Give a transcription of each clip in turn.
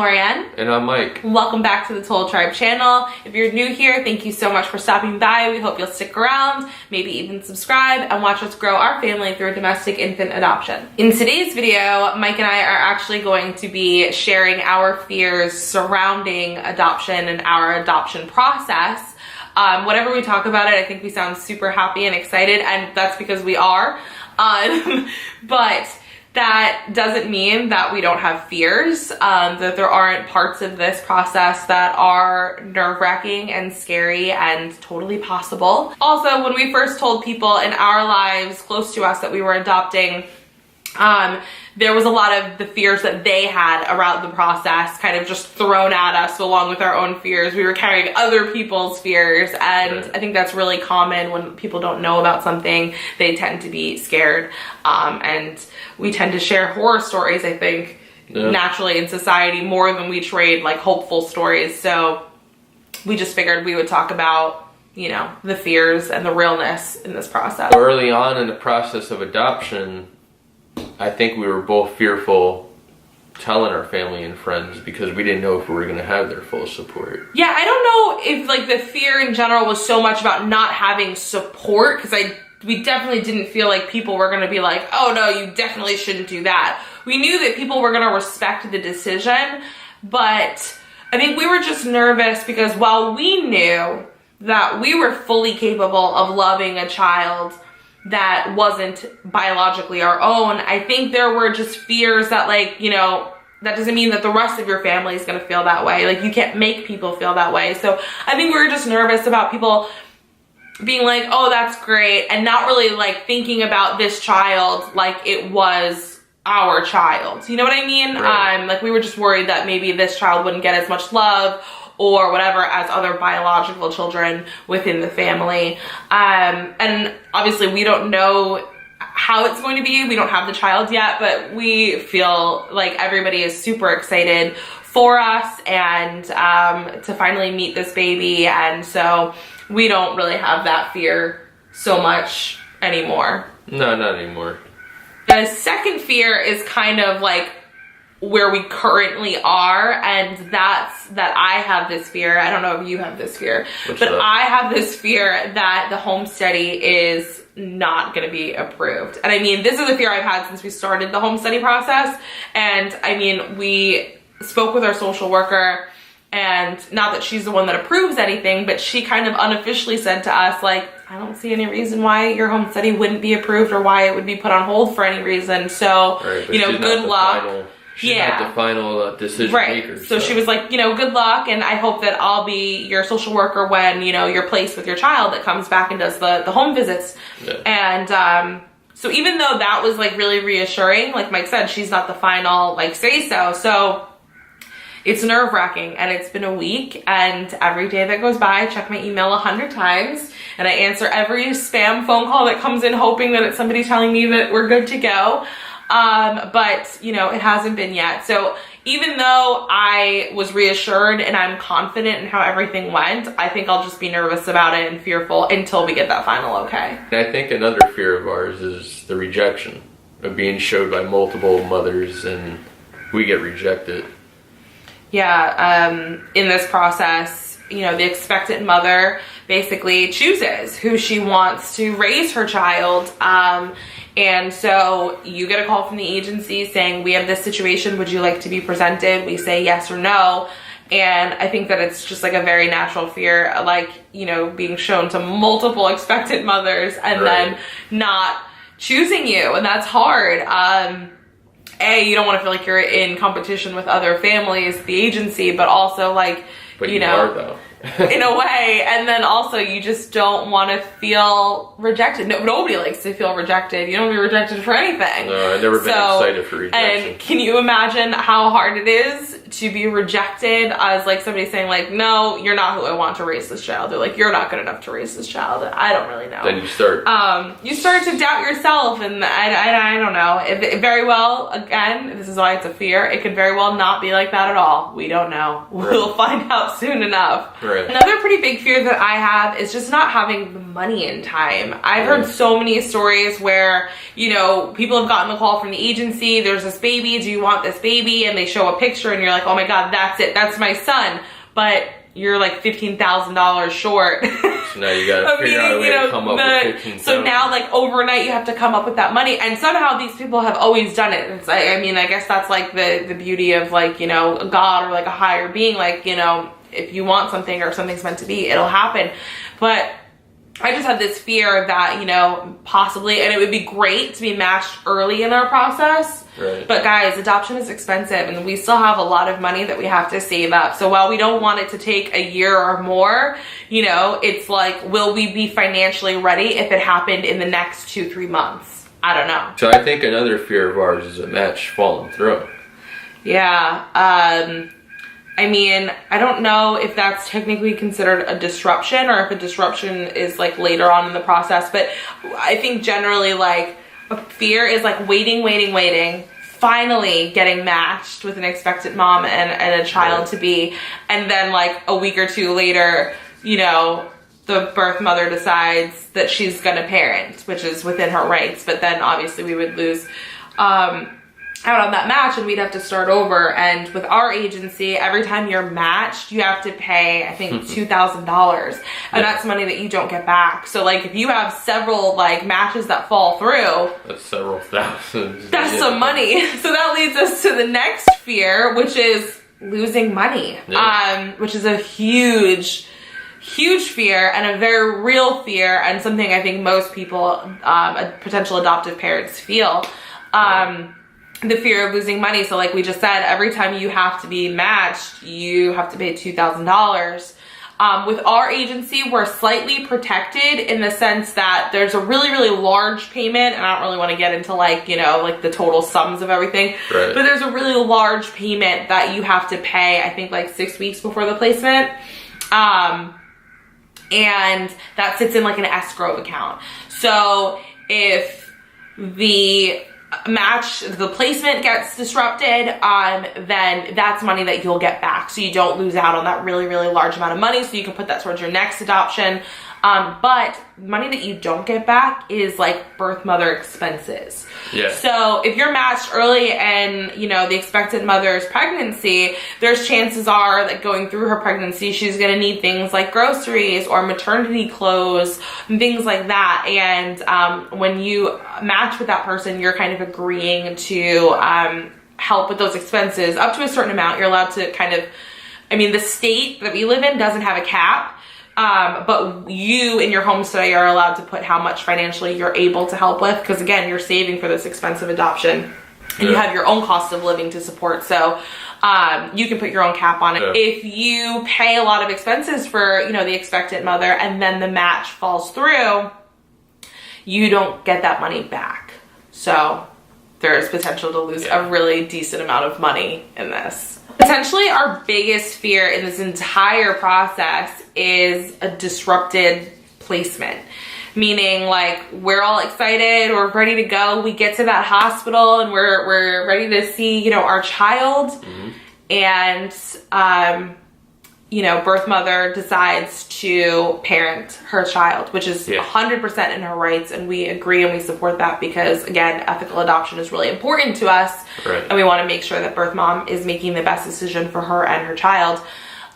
Laurient. And I'm Mike. Welcome back to the Toal Tribe channel. If you're new here, thank you so much for stopping by. We hope you'll stick around, maybe even subscribe, and watch us grow our family through domestic infant adoption. In today's video, Mike and I are actually going to be sharing our fears surrounding adoption and our adoption process. Whatever we talk about it, I think we sound super happy and excited, and that's because we are. But that doesn't mean that we don't have fears, that there aren't parts of this process that are nerve-wracking and scary and totally possible. Also, when we first told people in our lives close to us that we were adopting, there was a lot of the fears that they had around the process kind of just thrown at us along with our own fears. We were carrying other people's fears, and I think that's really common when people don't know about something. They tend to be scared, and we tend to share horror stories, I think, naturally in society more than we trade like hopeful stories. So we just figured we would talk about, you know, the fears and the realness in this process. Early on in the process of adoption, I think we were both fearful telling our family and friends because we didn't know if we were going to have their full support. Yeah, I don't know if like the fear in general was so much about not having support, because we definitely didn't feel like people were going to be like, oh no, you definitely shouldn't do that. We knew that people were going to respect the decision, but I think we were just nervous because while we knew that we were fully capable of loving a child that wasn't biologically our own, I think there were just fears that, like, you know, that doesn't mean that the rest of your family is going to feel that way. Like, you can't make people feel that way. So I think we were just nervous about people being like, oh, that's great, and not really like thinking about this child like it was our child. You know what I mean? Right. Like, we were just worried that maybe this child wouldn't get as much love or whatever as other biological children within the family. And obviously we don't know how it's going to be. We don't have the child yet, but we feel like everybody is super excited for us and to finally meet this baby. And so we don't really have that fear so much anymore. No, not anymore. The second fear is kind of like where we currently are, and that's that I have this fear. I don't know if you have this fear, but I have this fear that the home study is not going to be approved. And I mean, this is a fear I've had since we started the home study process. And I mean, we spoke with our social worker, and not that she's the one that approves anything, but she kind of unofficially said to us, like, I don't see any reason why your home study wouldn't be approved or why it would be put on hold for any reason. So, you know, good luck. She's not the final decision maker. So she was like, you know, good luck, and I hope that I'll be your social worker when, you know, you're placed with your child that comes back and does the home visits. Yeah. And so even though that was like really reassuring, like Mike said, she's not the final like say so. So it's nerve-wracking, and it's been a week, and every day that goes by I check my email 100 times, and I answer every spam phone call that comes in hoping that it's somebody telling me that we're good to go. But you know, it hasn't been yet. So even though I was reassured and I'm confident in how everything went, I think I'll just be nervous about it and fearful until we get that final okay. And I think another fear of ours is the rejection of being showed by multiple mothers and we get rejected. Yeah, in this process, you know, the expectant mother basically chooses who she wants to raise her child. And so you get a call from the agency saying, we have this situation, would you like to be presented? We say yes or no. And I think that it's just like a very natural fear, like, you know, being shown to multiple expectant mothers and then not choosing you. And that's hard. You don't want to feel like you're in competition with other families, the agency, but also like, but you know, are, though. in a way, and then also you just don't want to feel rejected. Nobody likes to feel rejected. You don't want to be rejected for anything. No, I've never been excited for rejection. And can you imagine how hard it is to be rejected as like somebody saying like, no, you're not who I want to raise this child. They're like, you're not good enough to raise this child. I don't really know. Then you start to doubt yourself, and I don't know. It very well, again, this is why it's a fear. It could very well not be like that at all. We don't know. We'll find out soon enough. Right. Another pretty big fear that I have is just not having the money in time. I've heard so many stories where, you know, people have gotten the call from the agency, there's this baby, do you want this baby? And they show a picture and you're like, oh my God, that's it, that's my son. But you're like $15,000 short. So now you gotta figure out a way to come up with $15,000. So now, like, overnight you have to come up with that money, and somehow these people have always done it. It's like, I mean, I guess that's like the beauty of, like, you know, God or like a higher being. Like, you know, if you want something or something's meant to be, it'll happen. But I just had this fear that, you know, possibly, and it would be great to be matched early in our process. Right. But guys, adoption is expensive, and we still have a lot of money that we have to save up. So while we don't want it to take a year or more, you know, it's like, will we be financially ready if it happened in the next 2-3 months? I don't know. So I think another fear of ours is a match falling through. Yeah. I mean, I don't know if that's technically considered a disruption or if a disruption is like later on in the process, but I think generally, like, a fear is like waiting, finally getting matched with an expectant mom and a child to be, and then like a week or two later, you know, the birth mother decides that she's gonna parent, which is within her rights, but then obviously we would lose out on that match and we'd have to start over. And with our agency, every time you're matched, you have to pay, I think, $2,000, and that's money that you don't get back. So like, if you have several like matches that fall through, that's several thousands. That's some money. So that leads us to the next fear, which is losing money. Which is a huge fear and a very real fear, and something I think most people, potential adoptive parents, feel. The fear of losing money. So like we just said, every time you have to be matched, you have to pay $2,000. With our agency, we're slightly protected in the sense that there's a really, really large payment, and I don't really want to get into like, you know, like the total sums of everything, right, but there's a really large payment that you have to pay, I think like 6 weeks before the placement. And that sits in like an escrow account. So if the placement gets disrupted, then that's money that you'll get back. So you don't lose out on that really, really large amount of money. So you can put that towards your next adoption. But money that you don't get back is like birth mother expenses. Yeah. So if you're matched early and, you know, the expectant mother's pregnancy, there's chances are that going through her pregnancy, she's going to need things like groceries or maternity clothes and things like that. And when you match with that person, you're kind of agreeing to help with those expenses up to a certain amount. You're allowed to kind of, I mean, the state that we live in doesn't have a cap. But you in your home study are allowed to put how much financially you're able to help with, because again, you're saving for this expensive adoption, and you have your own cost of living to support. So you can put your own cap on it. Yeah. If you pay a lot of expenses for, you know, the expectant mother, and then the match falls through, you don't get that money back. So there's potential to lose a really decent amount of money in this. Potentially our biggest fear in this entire process is a disrupted placement. Meaning, like, we're all excited, we're ready to go, we get to that hospital and we're ready to see, you know, our child, and you know, birth mother decides to parent her child, which is 100% in her rights, and we agree and we support that because, again, ethical adoption is really important to us, and we want to make sure that birth mom is making the best decision for her and her child.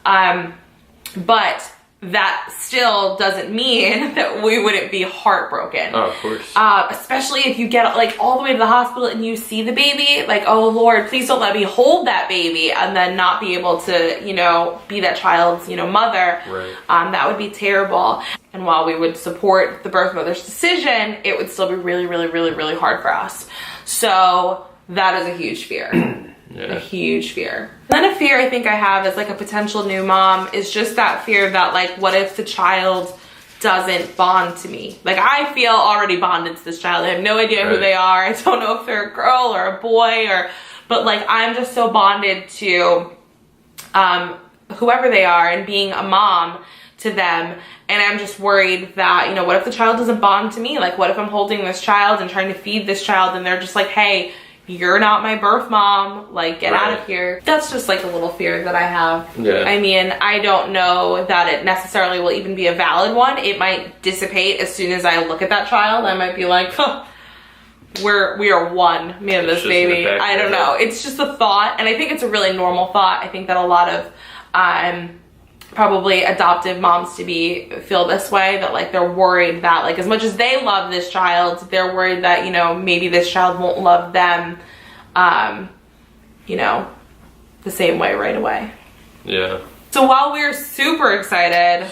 But that still doesn't mean that we wouldn't be heartbroken. Oh, of course. Especially if you get like all the way to the hospital and you see the baby, like, oh Lord, please don't let me hold that baby, and then not be able to, you know, be that child's, you know, mother. Right. That would be terrible. And while we would support the birth mother's decision, it would still be really, really, really, really hard for us. So that is a huge fear. A huge fear. And then a fear I think I have as like a potential new mom is just that fear that, like, what if the child doesn't bond to me? Like, I feel already bonded to this child. I have no idea who they are. I don't know if they're a girl or a boy, but like, I'm just so bonded to whoever they are and being a mom to them. And I'm just worried that, you know, what if the child doesn't bond to me? Like, what if I'm holding this child and trying to feed this child and they're just like, hey, you're not my birth mom, like get out Right. of here. That's just like a little fear that I have. Yeah. I mean, I don't know that it necessarily will even be a valid one. It might dissipate as soon as I look at that child. I might be like, huh, we are one, me and this just in the baby. back of I don't your know. head. It's just a thought, and I think it's a really normal thought. I think that a lot of probably adoptive moms to be feel this way, that like they're worried that like as much as they love this child, they're worried that, you know, maybe this child won't love them you know, the same way right away. Yeah. So while we're super excited,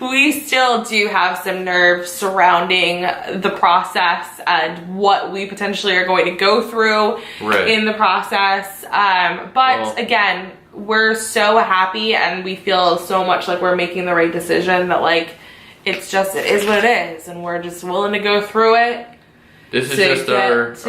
we still do have some nerves surrounding the process and what we potentially are going to go through Right. in the process. But again, we're so happy and we feel so much like we're making the right decision that like, it is what it is. And we're just willing to go through it. This is to just get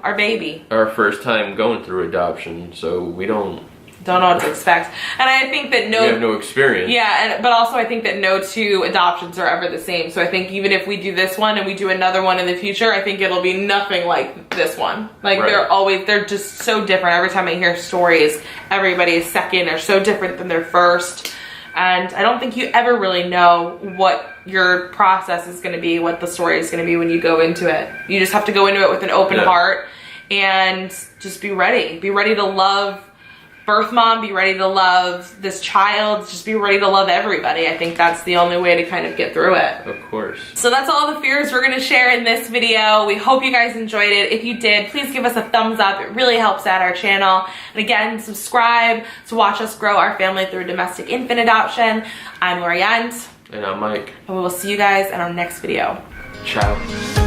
our baby. our first time going through adoption, so we don't know what to expect. And I think that we have no experience. Yeah, but also I think that no two adoptions are ever the same. So I think even if we do this one and we do another one in the future, I think it'll be nothing like this one. Like Right. they're just so different. Every time I hear stories, everybody's second are so different than their first. And I don't think you ever really know what your process is going to be, what the story is going to be when you go into it. You just have to go into it with an open heart and just be ready. Be ready to love birth mom, be ready to love this child, just be ready to love everybody. I think that's the only way to kind of get through it. Of course. So that's all the fears we're gonna share in this video. We hope you guys enjoyed it. If you did, please give us a thumbs up. It really helps out our channel. And again, subscribe to watch us grow our family through domestic infant adoption. I'm Laurient. And I'm Mike. And we will see you guys in our next video. Ciao.